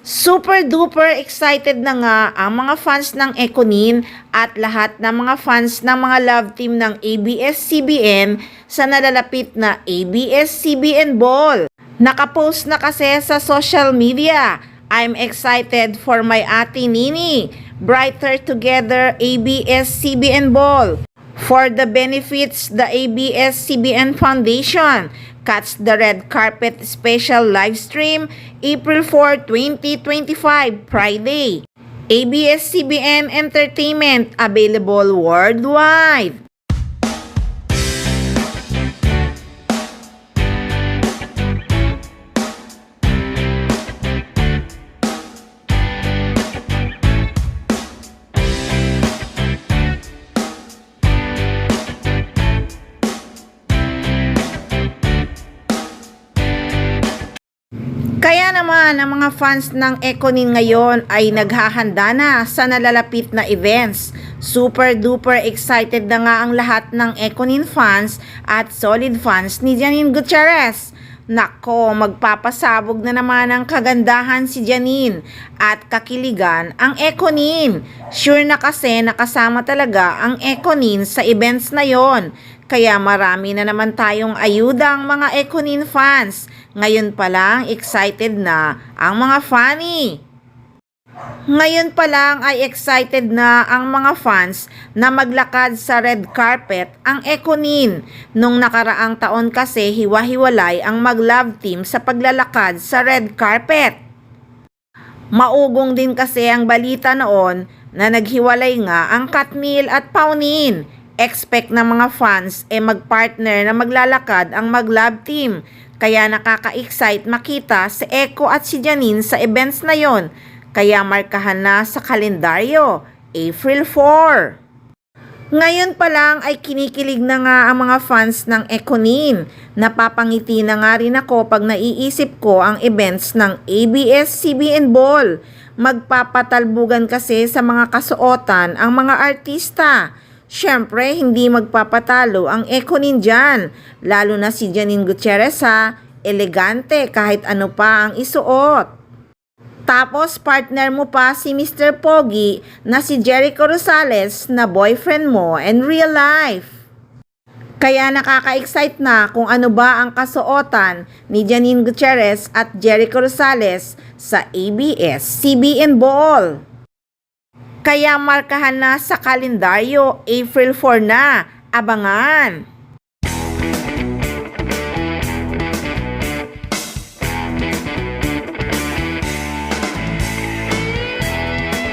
Super duper excited na nga ang mga fans ng Econin at lahat ng mga fans ng mga love team ng ABS-CBN sa nalalapit na ABS-CBN Ball. Nakapost na kasi sa social media, "I'm excited for my ate Nini. Brighter Together ABS-CBN Ball. For the benefits, the ABS-CBN Foundation cuts the red carpet special live stream April 4, 2025, Friday. ABS-CBN Entertainment available worldwide." Kaya naman ang mga fans ng Econin ngayon ay naghahanda na sa nalalapit na events. Super duper excited na nga ang lahat ng Econin fans at solid fans ni Janine Gutierrez. Nako, magpapasabog na naman ang kagandahan si Janine at kakiligan ang Econin. Sure na kasi nakasama talaga ang Econin sa events na yon. Kaya marami na naman tayong ayudang mga Econin fans. Ngayon pa lang excited na ang mga funny. Ngayon pa lang ay excited na ang mga fans na maglakad sa red carpet ang Econin. Nung nakaraang taon kasi hiwa-hiwalay ang mag-love team sa paglalakad sa red carpet. Maugong din kasi ang balita noon na naghiwalay nga ang Katniel at Paunin. Expect ng mga fans magpartner na maglalakad ang mag-love team. Kaya nakaka-excite makita si Eco at si Janine sa events na yon. Kaya markahan na sa kalendaryo, April 4. Ngayon pa lang ay kinikilig na nga ang mga fans ng Econin. Napapangiti na nga rin ako pag naiisip ko ang events ng ABS-CBN Ball. Magpapatalbugan kasi sa mga kasuotan ang mga artista. Siyempre, hindi magpapatalo ang Econin dyan. Lalo na si Janine Gutierrez elegante kahit ano pa ang isuot. Tapos partner mo pa si Mr. Pogi na si Jericho Rosales na boyfriend mo in real life. Kaya nakaka-excite na kung ano ba ang kasuotan ni Janine Gutierrez at Jericho Rosales sa ABS-CBN Ball. Kaya markahan na sa kalendaryo, April 4 na. Abangan!